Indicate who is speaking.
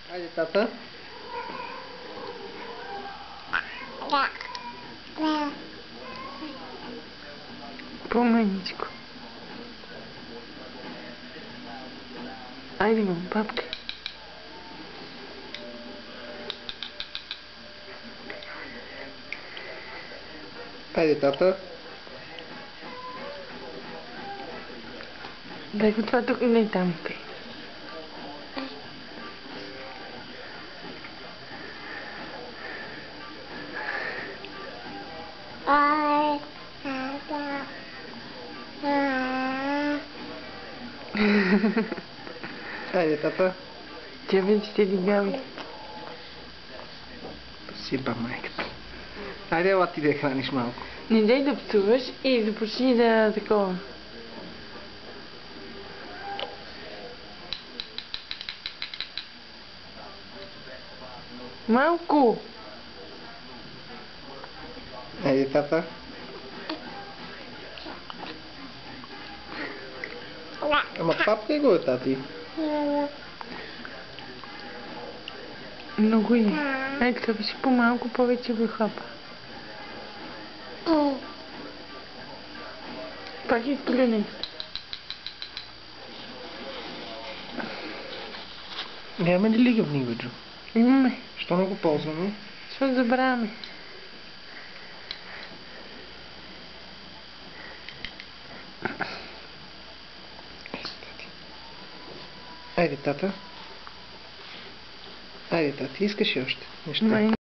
Speaker 1: Хайде, тата.
Speaker 2: По-маничко. Айде, мам, папка.
Speaker 1: Хайде, тата.
Speaker 2: Дай го това тук, не там.
Speaker 1: Хайде, тата.
Speaker 2: Тя вече те лигави.
Speaker 1: Спасибо, майката. Хайде, ела ти да я храниш малко.
Speaker 2: Не дай да псуваш и започни да такова. Малко!
Speaker 1: Хайде, тата. Ама папка го е, тати.
Speaker 2: Много е. Ай, така беше по-малко, повече го хапа. Пак изплюне.
Speaker 1: Нямаме ли лигавни, Джо?
Speaker 2: Имаме.
Speaker 1: Що не го ползваме?
Speaker 2: Защото забравяме.
Speaker 1: Айде, тата. Айде, тати, искаш ли още неща?